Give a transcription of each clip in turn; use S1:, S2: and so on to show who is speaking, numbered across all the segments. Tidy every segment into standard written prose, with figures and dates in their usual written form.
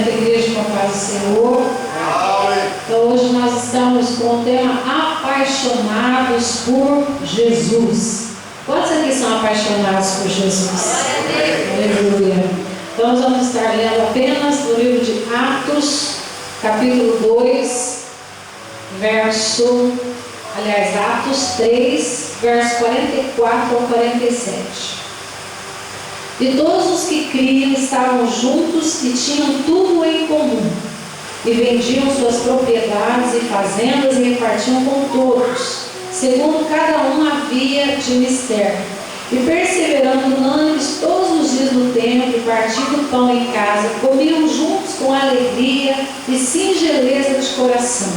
S1: Cumprimento a igreja com a paz do Senhor. Então hoje nós estamos com o tema Apaixonados por Jesus. Quantos aqui são apaixonados por Jesus? Aleluia. Então nós vamos estar lendo apenas no livro de Atos, capítulo 2, Atos 3, verso 44 ao 47. E todos os que criam estavam juntos e tinham tudo em comum, e vendiam suas propriedades e fazendas e repartiam com todos, segundo cada um havia de mister. E perseverando unânimes todos os dias no templo, partindo pão em casa, comiam juntos com alegria e singeleza de coração,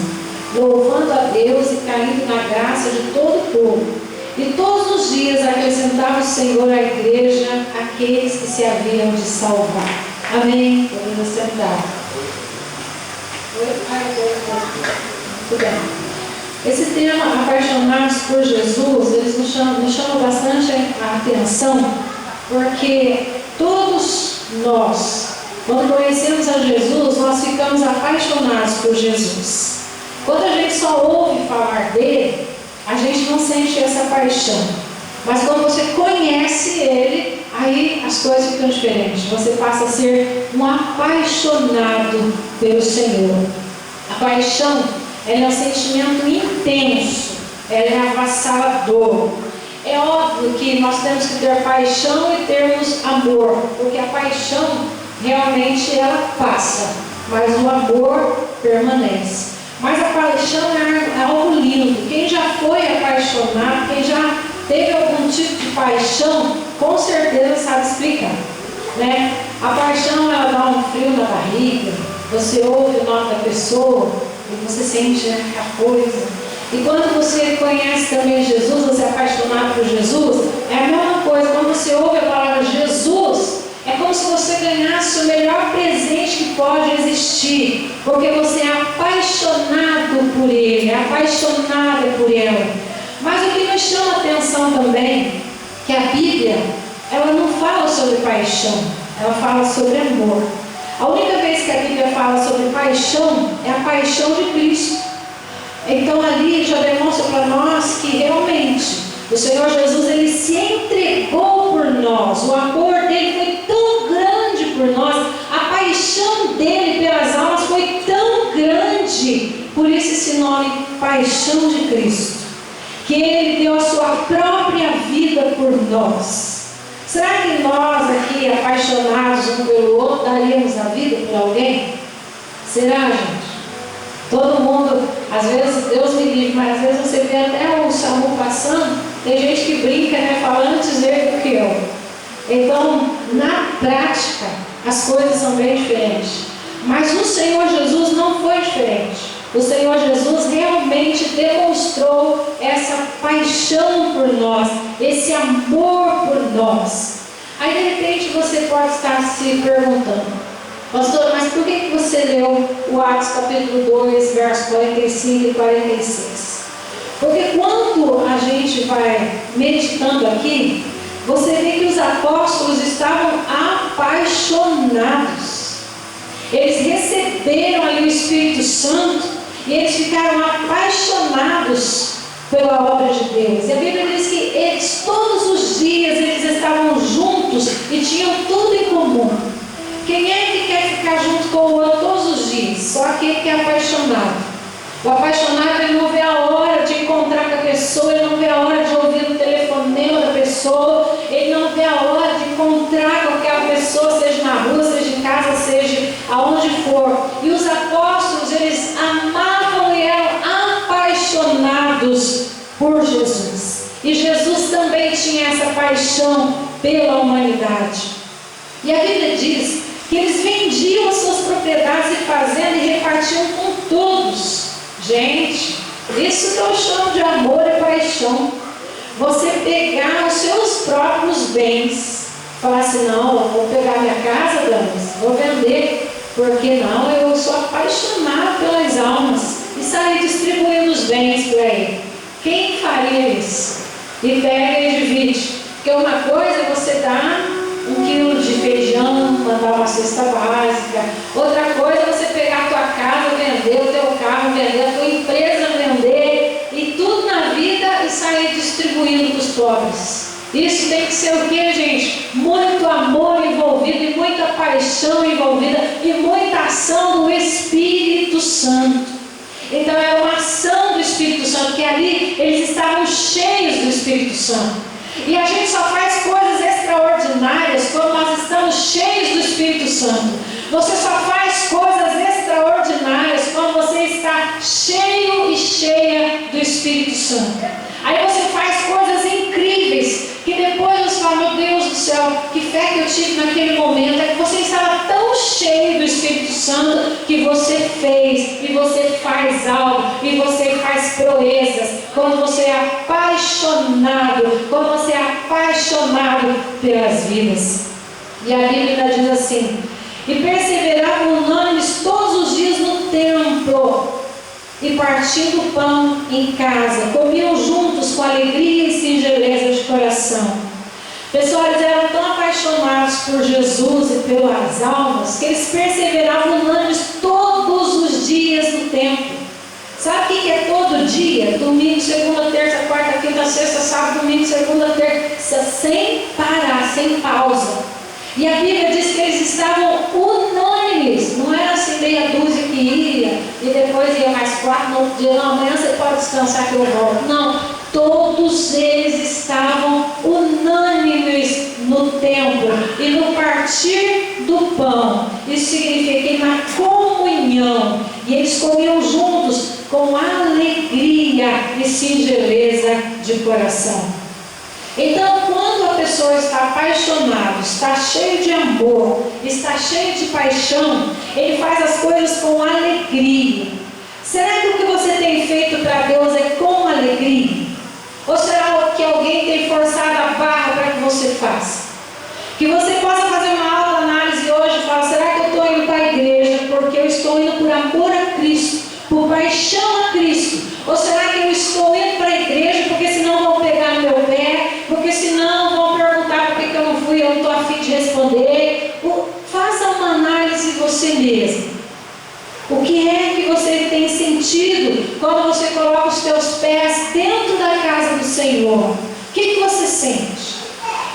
S1: louvando a Deus e caindo na graça de todo o povo. E todos os dias acrescentava o Senhor à igreja aqueles que se haviam de salvar. Amém? Podemos sentar. Muito bem. Esse tema, apaixonados por Jesus, eles me chamam bastante a atenção, porque todos nós, quando conhecemos a Jesus, nós ficamos apaixonados por Jesus. Quando a gente só ouve falar dele, a gente não sente essa paixão. Mas quando você conhece ele, aí as coisas ficam diferentes. Você passa a ser um apaixonado pelo Senhor. A paixão, ela é um sentimento intenso, ela é avassalador. É óbvio que nós temos que ter paixão e termos amor, porque a paixão realmente ela passa, mas o amor permanece. Mas a paixão é algo lindo. Quem já foi apaixonado, quem já teve algum tipo de paixão, com certeza sabe explicar, né? A paixão, ela dá um frio na barriga. Você ouve o nome da pessoa e você sente a coisa. E quando você conhece também Jesus, você é apaixonado por Jesus, é a mesma coisa. Quando você ouve a palavra Jesus, é como se você ganhasse o melhor presente que pode existir, porque você é apaixonado por ele, é apaixonada por ela. Mas o que nos chama a atenção também, que a Bíblia, ela não fala sobre paixão, ela fala sobre amor. A única vez que a Bíblia fala sobre paixão é a paixão de Cristo. Então ali já demonstra para nós que realmente o Senhor Jesus, ele se entregou por nós. O amor dele foi tão grande por nós, a paixão dele pelas almas foi tão grande, por isso esse nome, paixão de Cristo, que ele deu a sua própria vida por nós. Será que nós aqui, apaixonados um pelo outro, daríamos a vida por alguém? Será, gente? Todo mundo, às vezes, Deus me livre, mas às vezes você vê até o SAMU passando, tem gente que brinca, né, fala antes dele do que eu. Então, na prática, as coisas são bem diferentes. Mas o Senhor Jesus não foi diferente. O Senhor Jesus realmente demonstrou essa paixão por nós, esse amor por nós. Aí, de repente, você pode estar se perguntando: pastor, mas por que você leu o Atos capítulo 2, versos 45 e 46? Porque quando a gente vai meditando aqui, você vê que os apóstolos estavam apaixonados. Eles receberam ali o Espírito Santo e eles ficaram apaixonados pela obra de Deus. E a Bíblia diz que eles, todos os dias, eles estavam juntos e tinham tudo em comum. Quem é que quer ficar junto com o outro todos os dias? Só aquele que é apaixonado. O apaixonado, ele não vê a hora de encontrar com a pessoa, ele não vê a hora de ouvir o telefonema da pessoa, ele não vê a hora de encontrar com aquela pessoa, seja na rua, seja em casa, seja aonde for. E os apóstolos, eles amavam e eram apaixonados por Jesus. E Jesus também tinha essa paixão pela humanidade. E a Bíblia diz que eles vendiam as suas propriedades e fazendas e repartiam com todos. Gente, isso que eu chamo de amor e paixão. Você pegar os seus próprios bens, falar assim: não, eu vou pegar minha casa, Damas, vou vender, porque não, eu sou apaixonado pelas almas, e sair distribuindo os bens por aí. Quem faria isso? E pega e divide. Porque uma coisa é você dar 1 quilo de feijão, mandar uma cesta básica. Outra coisa tem que ser o quê, gente? Muito amor envolvido, e muita paixão envolvida, e muita ação do Espírito Santo. Então é uma ação do Espírito Santo, que ali eles estavam cheios do Espírito Santo. E a gente só faz coisas extraordinárias quando nós estamos cheios do Espírito Santo. Você só faz coisas extraordinárias quando você está cheio e cheia do Espírito Santo. Aí você faz coisas incríveis, que depois você fala, meu Deus do céu, que fé que eu tive naquele momento. É que você estava tão cheio do Espírito Santo que você fez, e você faz algo, e você faz proezas. Quando você é apaixonado, pelas vidas. E a Bíblia diz assim: e perseveravam unânimes todos os dias no templo, e partindo o pão em casa, comiam juntos com alegria e singeleza de coração. Pessoal, eles eram tão apaixonados por Jesus e pelas almas, que eles perseveravam unânimes todos os dias no templo. Sabe o que é todo dia? Domingo, segunda, terça, quarta, quinta, sexta, sábado, domingo, segunda, terça, sem parar, sem pausa. E a Bíblia diz que eles estavam unânimes. Não era assim meia dúzia que ia e depois ia mais 4 no outro dia. Não, amanhã você pode descansar que eu volto. Não, todos eles estavam unânimes no templo e no partir do pão. Isso significa que na comunhão. E eles comiam juntos com alegria e singeleza de coração. Então, quando a pessoa está apaixonada, está cheio de amor, está cheio de paixão, ele faz as coisas com alegria. Será que o que você tem feito para Deus é com alegria? Ou será que alguém tem forçado a barra para que você faça? Que você possa fazer uma autoanálise hoje e falar: será que eu estou indo para a igreja porque eu estou indo por amor a Cristo, por paixão a Cristo? Ou será que eu estou indo para a igreja porque senão vão pegar no meu pé, porque senão vão perguntar por que eu não fui, eu não estou a fim de responder? Faça uma análise você mesmo. O que é que você tem sentido quando você coloca os teus pés dentro da casa do Senhor? O que você sente?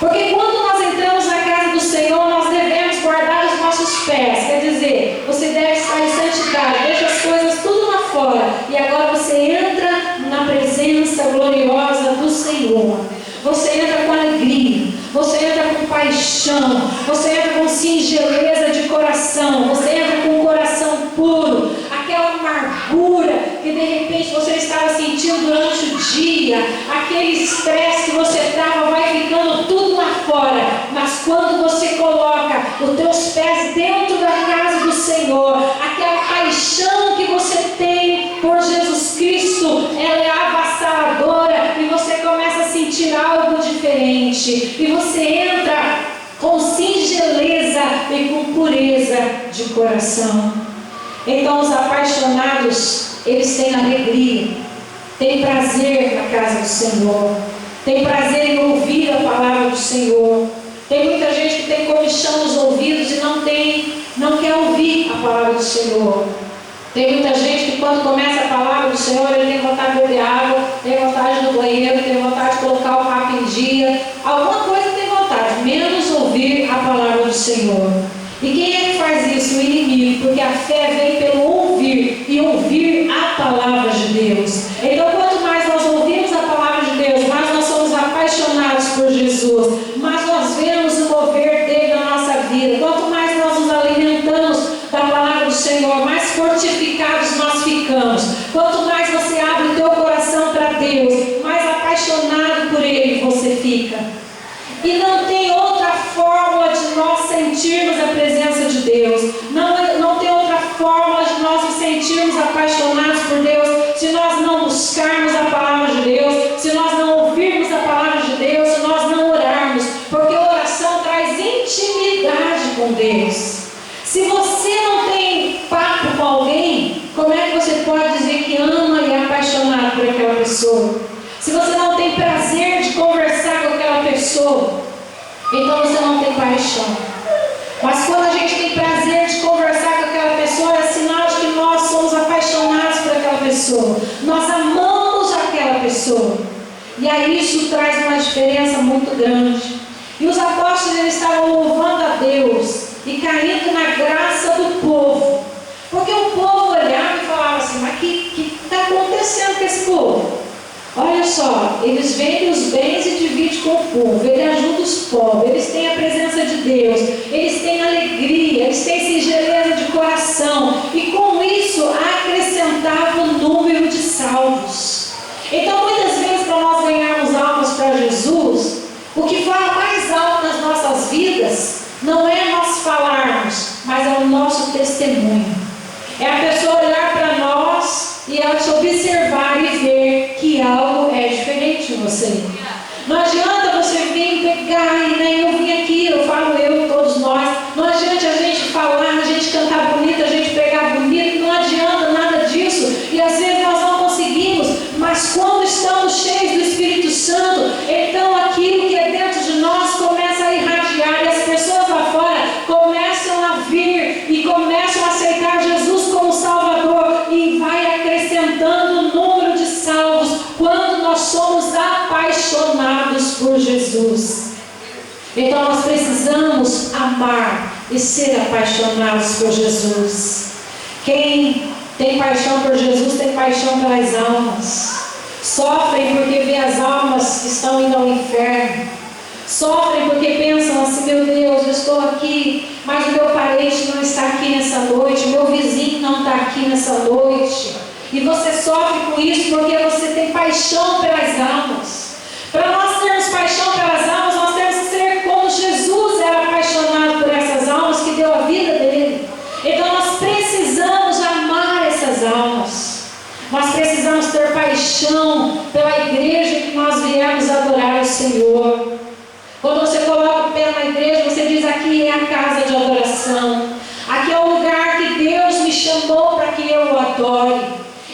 S1: Porque quando nós entramos na casa do Senhor, nós devemos guardar os nossos pés. Quer dizer, você deve estar em santidade, deixa as coisas tudo lá fora, e agora você entra na presença gloriosa do Senhor. Você entra com alegria, você entra com paixão, você entra com singeleza de coração, você entra com um coração puro. Aquela amargura que de repente você estava sentindo durante o dia, aquele estresse que você estava, vai ficando tudo lá fora. Mas quando você coloca os teus pés dentro da casa do Senhor, aquela paixão que você tem por Jesus Cristo, ela é avassaladora, e você começa a sentir algo diferente, e você entra com singeleza e com pureza de coração. Então os apaixonados, eles têm alegria, têm prazer na casa do Senhor, têm prazer em ouvir a palavra do Senhor. Tem muita gente que tem comichão nos ouvidos e não quer ouvir a palavra do Senhor. Tem muita gente que quando começa a palavra do Senhor, ele tem vontade de beber água, tem vontade de ir no banheiro, tem vontade de colocar o papo em dia, alguma coisa tem vontade, menos ouvir a palavra do Senhor. E quem é que faz isso? O inimigo, porque a fé vem pelo ouvir, e ouvir a palavra de Deus. Então, quanto mais nós ouvimos a palavra de Deus, mais nós somos apaixonados por Jesus, mais nós vemos o mover dele na nossa vida. Quanto mais nós nos alimentamos da palavra do Senhor, mais fortificados nós ficamos. Quanto mais você abre o teu coração para Deus, mais apaixonado por Ele você fica. E não tem outra fórmula de nós sentirmos a presença de Deus. Não tem outra fórmula de nós nos sentirmos apaixonados por Deus se nós não buscarmos a palavra de Deus, se nós não ouvirmos a palavra de Deus, se nós não orarmos. Porque a oração traz intimidade com Deus. Se você não tem papo com alguém, como é que você pode dizer que ama e é apaixonado por aquela pessoa? Se você não tem prazer de conversar com aquela pessoa, então você não tem paixão. Mas quando a gente tem prazer de conversar com aquela pessoa, é sinal de que nós somos apaixonados por aquela pessoa. Nós amamos aquela pessoa. E aí isso traz uma diferença muito grande. apóstolos eles estavam louvando a Deus e caindo na graça do povo. Porque o povo olhava e falava assim, mas o que está acontecendo com esse povo? Olha só, eles vendem os bens e dividem com o povo, eles ajudam os pobres, eles têm a presença de Deus, eles têm alegria, eles têm singeleza de coração, e com isso acrescentava o número de salvos. Então muitas vezes, para nós ganharmos almas para Jesus, o que fala mais alto nas nossas vidas não é nós falarmos, mas é o nosso testemunho. É a pessoa olhar para nós e ela te observar e ver que algo é diferente em você. Não adianta você vir pegar e nem eu vim aqui, eu falo eu, todos nós. Não adianta a gente falar, a gente cantar bonito, a gente pregar bonito, não adianta nada disso. E às vezes nós não conseguimos, mas quando estamos cheios do Espírito Santo, então aquilo que é dentro de nós começa a irradiar e as pessoas lá fora começam a vir e começam a aceitar Jesus como Salvador e vai acrescentando o número de salvos quando nós somos apaixonados por Jesus. Então nós precisamos amar e ser apaixonados por Jesus. Quem tem paixão por Jesus tem paixão pelas almas. Sofrem porque vê as almas que estão indo ao inferno. Sofrem porque pensam assim, meu Deus, eu estou aqui, mas o meu parente não está aqui nessa noite, o meu vizinho não está aqui nessa noite. E você sofre com isso porque você tem paixão pelas almas. Para nós termos paixão pelas almas, nós temos que ser como Jesus era apaixonado por essas almas, que deu a vida dele. Então nós precisamos amar essas almas. Nós precisamos ter paixão pela igreja que nós viemos adorar o Senhor. Quando você coloca o pé na igreja, você diz, aqui é a casa de adoração. Aqui é o lugar que Deus me chamou para que eu o adore.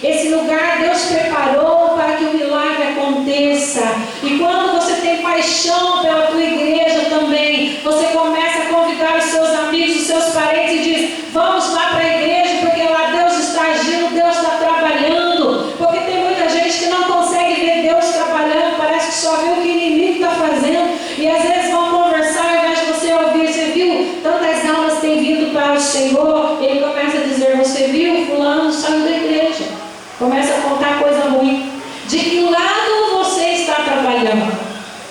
S1: Esse lugar Deus preparou para que o milagre aconteça. E quando você tem paixão pela tua igreja também, você começa a convidar os seus amigos, os seus parentes e diz, vamos lá para a igreja, porque lá Deus está agindo, Deus está trabalhando. Porque tem muita gente que não consegue ver Deus trabalhando, parece que só vê o que o inimigo está fazendo. E às vezes vão conversar, ao invés de você ouvir, você viu, tantas almas têm vindo para o Senhor. Ele começa a dizer, você viu, fulano saiu da igreja. Começa a contar coisa ruim. De que lado você está trabalhando?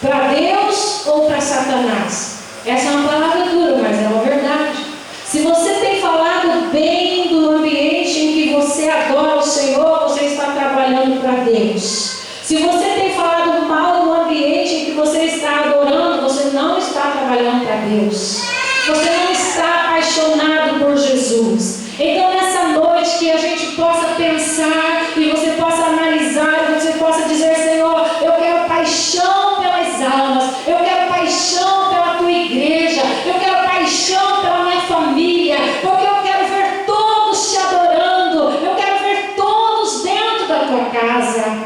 S1: Para Deus ou para Satanás? Essa é uma palavra dura, mas é uma verdade. Se você tem falado bem do ambiente em que você adora o Senhor, você está trabalhando para Deus. Se você tem falado mal do ambiente em que você está adorando, você não está trabalhando para Deus. Você não está apaixonado por Jesus. Então nessa noite que a gente possa pensar e você possa analisar, e você possa dizer, Senhor, eu quero paixão pelas almas, eu quero paixão pela tua igreja, eu quero paixão pela minha família, porque eu quero ver todos te adorando, eu quero ver todos dentro da tua casa.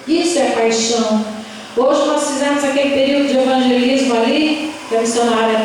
S1: Isso é paixão. Hoje nós fizemos aquele período de evangelismo ali, que a missionária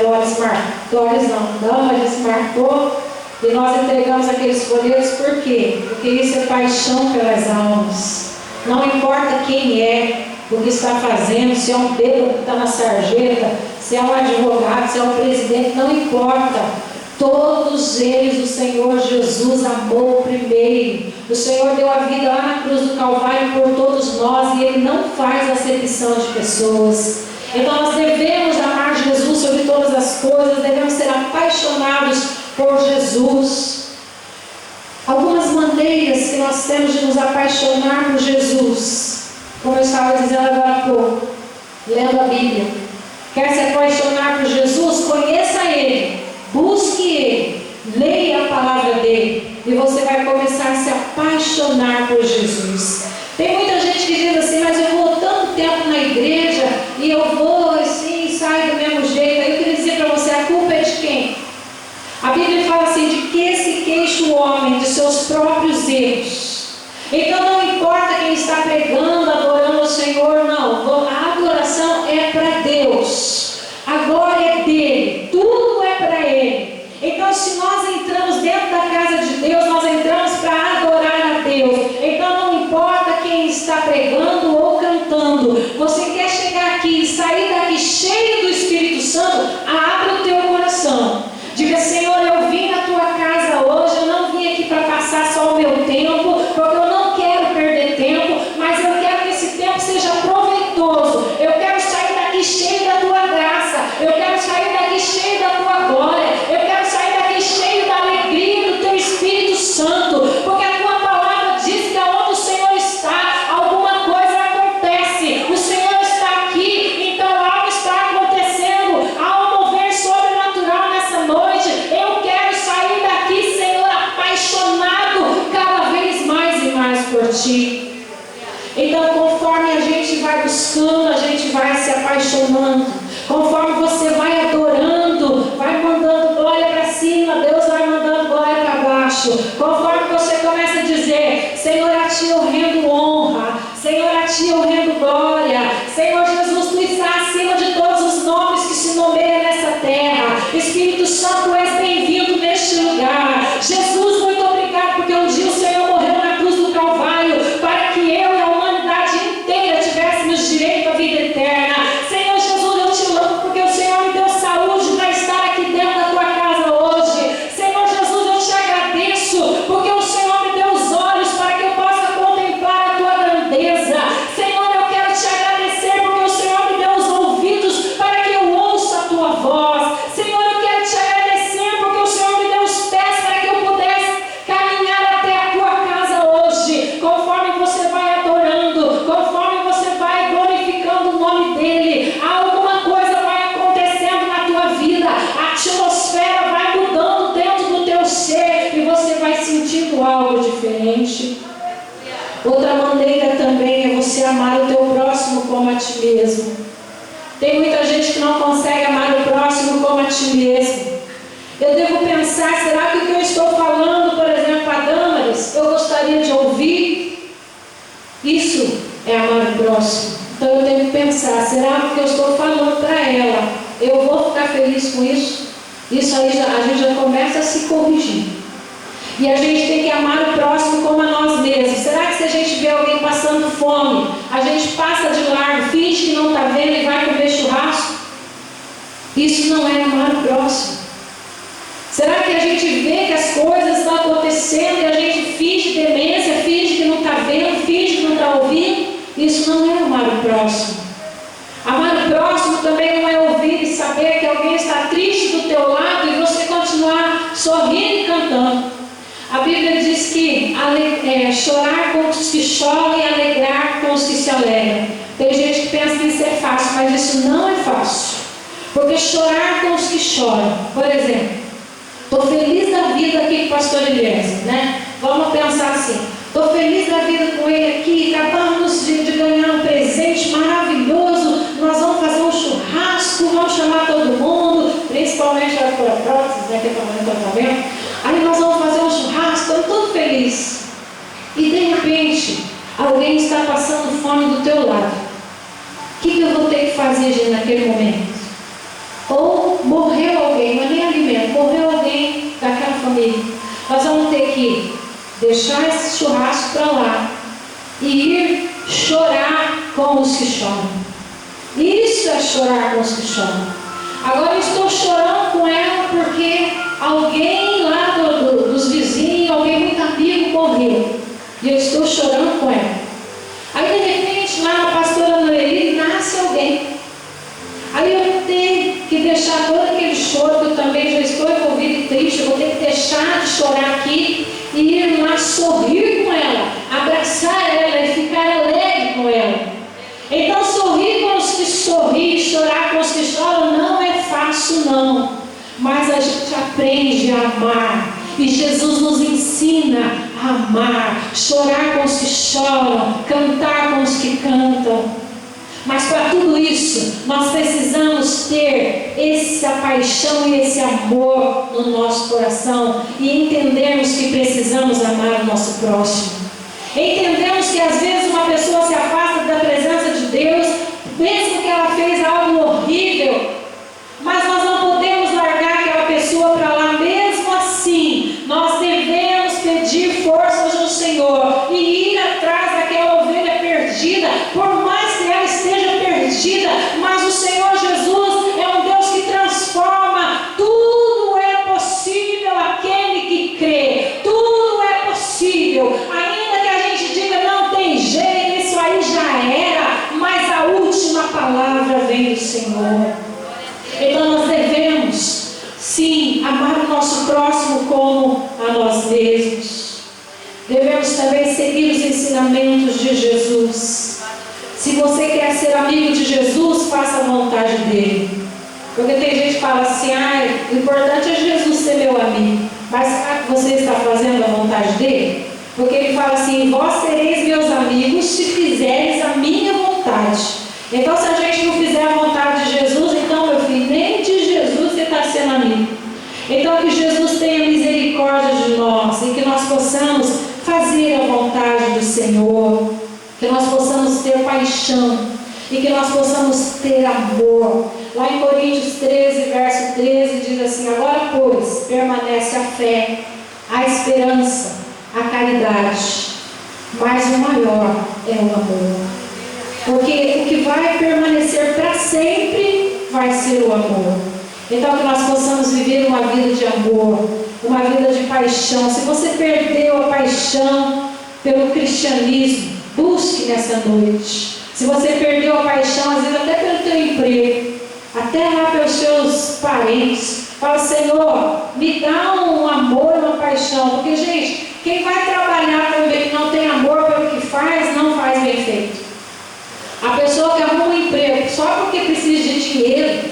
S1: Dama marcou, e nós entregamos aqueles folhetos. Por quê? Porque isso é paixão pelas almas. Não importa quem é, o que está fazendo, se é um bêbado que está na sarjeta, se é um advogado, se é um presidente, não importa. Todos eles o Senhor Jesus amou primeiro. O Senhor deu a vida lá na cruz do Calvário por todos nós, e Ele não faz acepção de pessoas. Então nós devemos amar Jesus sobre todas as coisas, devemos ser apaixonados por Jesus. Algumas maneiras que nós temos de nos apaixonar por Jesus, como eu estava dizendo agora há pouco, lendo a Bíblia. Quer se apaixonar por Jesus? Conheça Ele, busque Ele, leia a palavra dele, e você vai começar a se apaixonar por Jesus. Tem muita gente que diz assim, mas eu vou tanto tempo na igreja, e eu vou assim, e saio do mesmo jeito. Aí eu queria dizer para você, a culpa é de quem? A Bíblia fala assim, de que se queixa o homem de seus próprios erros. Então não importa quem está pregando, adorando o Senhor, não. A adoração é para Deus. A glória é dele. Tudo é para Ele. Então se nós entramos dentro da casa de Deus, nós entramos para adorar a Deus. Então não importa quem está pregando ou cantando. Você quer chegar aqui e sair daqui cheio do Espírito Santo, a Ti. Então, conforme a gente vai buscando, a gente vai se apaixonando. Conforme você vai adorando, vai mandando glória para cima, Deus vai mandando glória para baixo. Conforme você começa a dizer: Senhor, a Ti eu rendo honra, Senhor, a Ti eu rendo glória, Senhor Jesus, Tu está acima de todos os nomes que se nomeiam nessa terra. Espírito Santo, Tu és bem-vindo neste lugar. Jesus, muito obrigado, porque um dia o Senhor morreu na cruz do Calvário para que eu e a humanidade inteira tivéssemos direito à vida eterna. Senhor Jesus, eu Te amo porque o Senhor me deu saúde para estar aqui dentro da Tua casa hoje. Senhor Jesus, eu Te agradeço porque o Senhor me deu os olhos para que eu possa contemplar a Tua grandeza. Senhor, eu quero Te agradecer porque o Senhor me deu os ouvidos para que eu ouça a Tua voz. Senhor, eu quero Te agradecer porque o Senhor me deu os pés para que eu pudesse caminhar até a Tua casa hoje. Conforme você vai adorando, conforme você vai glorificando o nome dEle, alguma coisa vai acontecendo na tua vida, a atmosfera vai mudando dentro do teu ser e você vai sentindo algo diferente. Outra maneira também é você amar o teu próximo como a ti mesmo. Tem muita gente que não consegue amar o próximo como a ti mesmo. Eu devo pensar, será que o que eu estou falando, por exemplo, para Damaris, eu gostaria de ouvir? Isso é amar o próximo. Então eu tenho que pensar, será que o que eu estou falando para ela, eu vou ficar feliz com isso? Isso aí a gente já começa a se corrigir. E a gente tem que amar o próximo como a nós mesmos. Será que se a gente vê alguém passando fome, a gente passa de largo, finge que não está vendo e vai comer churrasco? Isso não é amar o próximo. Será que a gente vê que as coisas estão acontecendo e a gente finge demência, finge que não está vendo, finge que não está ouvindo? Isso não é amar o próximo. Amar o próximo também não é ouvir e saber que alguém está triste do teu lado e você continuar sorrindo e cantando. A Bíblia diz que chorar com os que choram e alegrar com os que se alegram. Tem gente que pensa que isso é fácil, mas isso não é fácil. Porque chorar com os que choram, por exemplo, estou feliz da vida aqui com o pastor Elias, né? Vamos pensar assim: estou feliz da vida com ele aqui, acabamos de ganhar um presente maravilhoso, nós vamos fazer um churrasco, vamos chamar todo mundo, principalmente a prótese, né, que eu estou vendo. Aí nós vamos fazer um churrasco, estamos todos felizes. E de repente, alguém está passando fome do teu lado. O que eu vou ter que fazer, gente, naquele momento? Ou morreu alguém, não é nem alimento, morreu alguém daquela família. Nós vamos ter que deixar esse churrasco para lá e ir chorar com os que choram. Isso é chorar com os que choram. Agora eu estou chorando com ela porque alguém lá dos vizinhos, alguém muito amigo morreu. E eu estou chorando com ela. Aí de repente lá na pastora Noeli nasce alguém. Aí eu vou ter que deixar todo aquele choro, que eu também já estou envolvida e triste, eu vou ter que deixar de chorar aqui e ir lá sorrir com ela, abraçar ela e ficar alegre com ela. Então sorrir com os que sorriem, chorar com os que choram não é fácil não, mas a gente aprende a amar. E Jesus nos ensina a amar, chorar com os que choram, cantar com os que cantam. Mas para tudo isso, nós precisamos ter essa paixão e esse amor no nosso coração e entendermos que precisamos amar o nosso próximo. Entendemos que às vezes uma pessoa se afasta da presença de Deus, mesmo que ela fez algo horrível, mas nós não podemos largar aquela pessoa para lá. Mesmo assim, nós devemos pedir forças no Senhor e ir atrás daquela ovelha perdida, por mais que ela esteja perdida, mas o Senhor Jesus é um Deus que transforma. Tudo é possível àquele que crê. Tudo é possível, ainda que a gente diga não tem jeito, isso aí já era, mas a última palavra vem do Senhor. Então nós devemos sim amar o nosso próximo como a nós mesmos. Devemos também seguir os ensinamentos de Jesus. Se você quer ser amigo de Jesus, faça a vontade dele. Porque tem gente que fala assim: o importante é Jesus ser meu amigo. Mas será que você está fazendo a vontade dele? Porque ele fala assim: vós sereis meus amigos se fizeres a minha vontade. Então, se a gente não fizer a vontade de Jesus, então, meu filho, nem de Jesus você está sendo amigo. Então, que Jesus tenha misericórdia de nós e que nós possamos fazer a vontade do Senhor, que nós possamos ter paixão e que nós possamos ter amor. Lá em Coríntios 13, verso 13, diz assim: agora, pois, permanece a fé, a esperança, a caridade, mas o maior é o amor. Porque o que vai permanecer para sempre vai ser o amor. Então, que nós possamos viver uma vida de amor, uma vida de paixão. Se você perdeu a paixão pelo cristianismo, busque nessa noite. Se você perdeu a paixão, às vezes até pelo teu emprego, até lá pelos seus parentes, fala: Senhor, me dá um amor, uma paixão. Porque, gente, quem vai trabalhar também que não tem amor pelo que faz, não faz bem feito. A pessoa que arruma um emprego só porque precisa de dinheiro,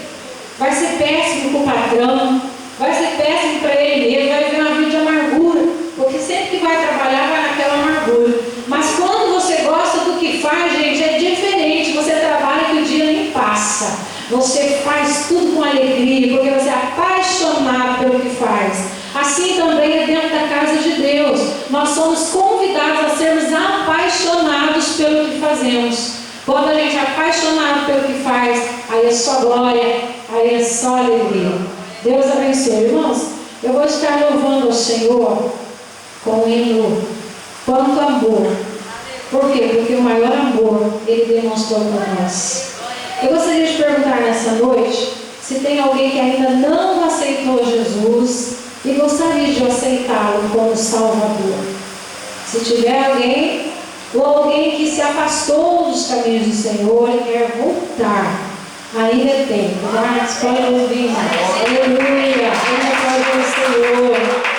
S1: vai ser péssimo para o patrão, vai ser péssimo para ele mesmo, vai viver uma vida de amargura, porque sempre que vai trabalhar, vai naquela amargura. Mas quando você gosta do que faz, gente, é diferente. Você trabalha que o dia nem passa. Você faz tudo com alegria, porque você é apaixonado pelo que faz. Assim também é dentro da casa de Deus. Nós somos convidados a sermos apaixonados pelo que fazemos. Quando a gente é apaixonado pelo que faz, aí é só glória, aí é só alegria. Deus abençoe. Irmãos, eu vou estar louvando ao Senhor com o hino Quanto Amor. Por quê? Porque o maior amor Ele demonstrou para nós. Eu gostaria de perguntar nessa noite se tem alguém que ainda não aceitou Jesus e gostaria de aceitá-lo como Salvador. Se tiver alguém, ou alguém que se afastou dos caminhos do Senhor e quer voltar, ainda é tempo. Mas pode ouvir. Aleluia. Ainda pode ouvir o Senhor.